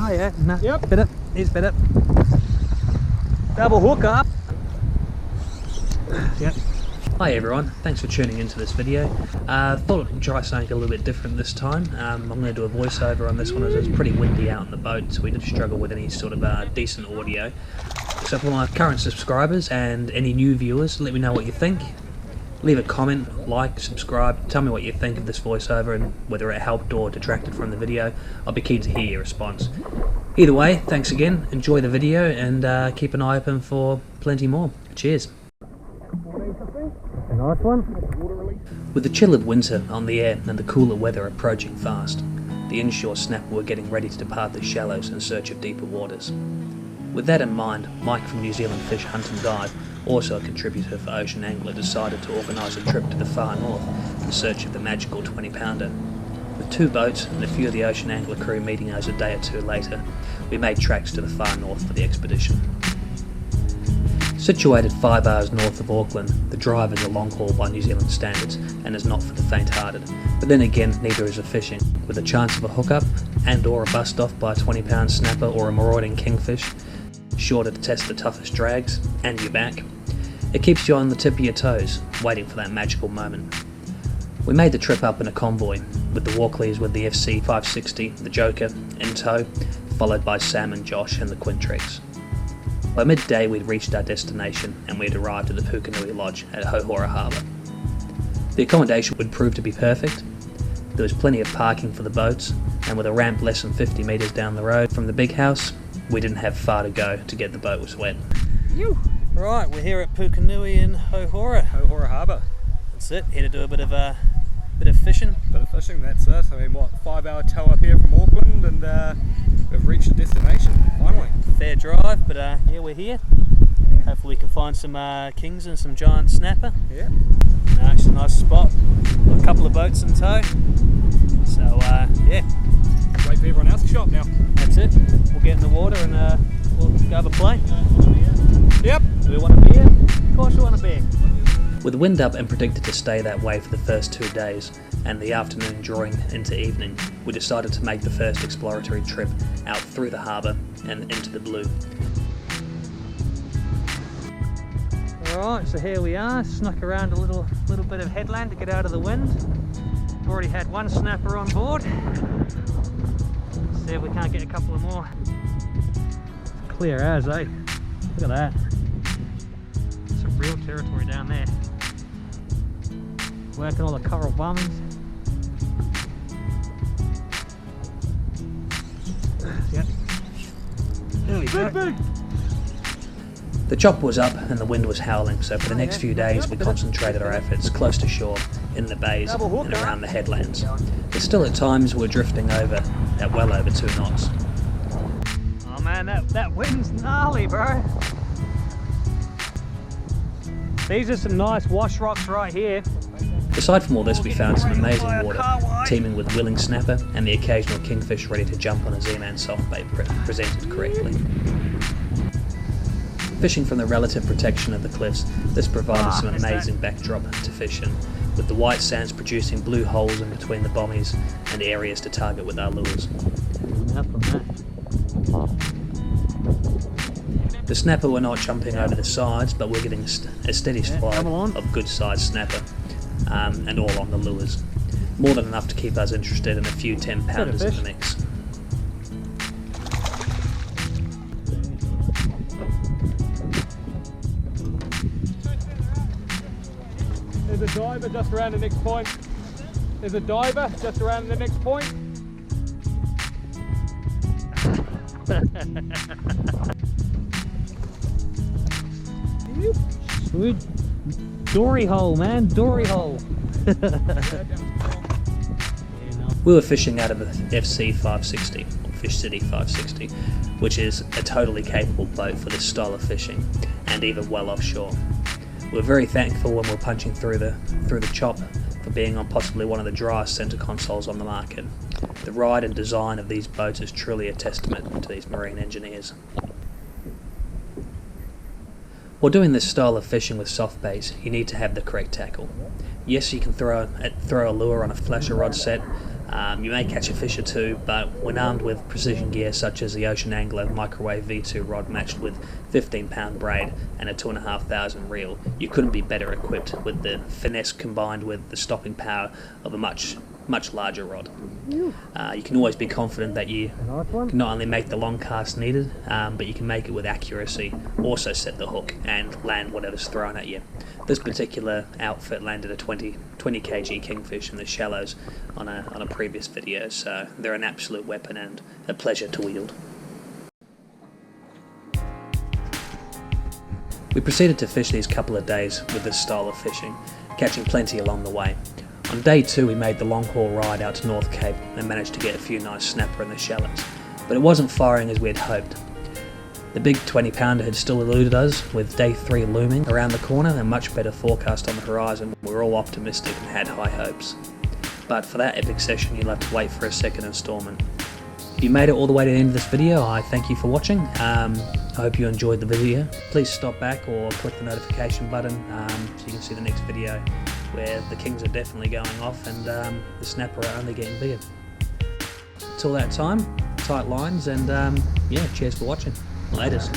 Oh yeah, no, Yep. bit it, he's bit it. Double hook up. Yep. Hi everyone, thanks for tuning into this video. Thought I'd try something a little bit different this time. I'm going to do a voiceover on this one as it's pretty windy out on the boat, so we did struggle with any sort of decent audio. So for my current subscribers and any new viewers, let me know what you think. Leave a comment, like, subscribe, tell me what you think of this voiceover and whether it helped or detracted from the video. I'll be keen to hear your response. Either way, thanks again, enjoy the video and keep an eye open for plenty more. Cheers. A nice one. With the chill of winter on the air and the cooler weather approaching fast, the inshore snapper were getting ready to depart the shallows in search of deeper waters. With that in mind, Mike from New Zealand Fish Hunt and Guide, also a contributor for Ocean Angler, decided to organise a trip to the far north in search of the magical 20-pounder. With 2 boats and a few of the Ocean Angler crew meeting us a day or 2 later, we made tracks to the far north for the expedition. Situated 5 hours north of Auckland, the drive is a long haul by New Zealand standards and is not for the faint-hearted, but then again neither is a fishing. With a chance of a hookup and or a bust off by a 20-pound snapper or a marauding kingfish, sure to test the toughest drags, and your back, it keeps you on the tip of your toes, waiting for that magical moment. We made the trip up in a convoy, with the Walkleys with the FC 560, the Joker, in tow, followed by Sam and Josh and the Quintrix. By midday we'd reached our destination and we'd arrived at the Pukenui Lodge at Hohora Harbour. The accommodation would prove to be perfect. There was plenty of parking for the boats, and with a ramp less than 50 metres down the road from the big house, we didn't have far to go to get the boat was wet. Right, we're here at Pukenui in Hohora Harbour. That's it, here to do a bit of fishing. Bit of fishing, that's it. I mean, what, 5-hour tow up here from Auckland, and we've reached the destination, finally. Fair drive, but yeah, we're here. Hopefully we can find some kings and some giant snapper. Yeah. No, it's a nice spot. Got a couple of boats in tow. So yeah. Wait for everyone else to shop now. That's it. We'll get in the water and we'll go have a play. Yep. Do we want a beer? Of course we want a beer. With the wind up and predicted to stay that way for the first 2 days, and the afternoon drawing into evening, we decided to make the first exploratory trip out through the harbour and into the blue. Alright, so here we are, snuck around a little bit of headland to get out of the wind. We've already had 1 snapper on board. Let's see if we can't get a couple of more. Clear as, eh? Look at that. Some real territory down there. Working all the coral bombings. Yep. There we go. The chop was up and the wind was howling, so for the next few days we concentrated our efforts close to shore, in the bays and around the headlands. But still at times we're drifting over at well over 2 knots. Oh man, that wind's gnarly, bro. These are some nice wash rocks right here. Aside from all this, we found some amazing water, teeming with willing snapper and the occasional kingfish ready to jump on a Zman softbait presented correctly. Fishing from the relative protection of the cliffs, this provided some amazing backdrop to fish in, with the white sands producing blue holes in between the bommies and areas to target with our lures. The snapper were not jumping over the sides, but we're getting a steady flow of good sized snapper, and all on the lures. More than enough to keep us interested in a few 10-pounders in the mix. There's a diver just around the next point. There's a diver just around the next point. Sweet. Dory hole, man, dory hole. We were fishing out of a FC 560, or Fish City 560, which is a totally capable boat for this style of fishing, and even well offshore. We're very thankful when we're punching through the chop for being on possibly one of the driest centre consoles on the market. The ride and design of these boats is truly a testament to these marine engineers. While doing this style of fishing with softbaits, you need to have the correct tackle. Yes, you can throw a lure on a flasher rod set, You may catch a fish or two, but when armed with precision gear such as the Ocean Angler Microwave V2 rod matched with 15-pound braid and a 2,500 reel, you couldn't be better equipped with the finesse combined with the stopping power of a much larger rod. You can always be confident that you can not only make the long cast needed, but you can make it with accuracy, also set the hook and land whatever's thrown at you. This particular outfit landed a 20 kg kingfish in the shallows on a previous video, so they're an absolute weapon and a pleasure to wield. We proceeded to fish these couple of days with this style of fishing, catching plenty along the way. On day 2 we made the long haul ride out to North Cape and managed to get a few nice snapper in the shallows, but it wasn't firing as we had hoped. The big 20-pounder had still eluded us, with day 3 looming around the corner and much better forecast on the horizon. We were all optimistic and had high hopes. But for that epic session you'll have to wait for a second instalment. If you made it all the way to the end of this video, I thank you for watching. I hope you enjoyed the video. Please stop back or click the notification button so you can see the next video, where the kings are definitely going off and the snapper are only getting bigger. Until that time, tight lines and yeah, cheers for watching. Latest.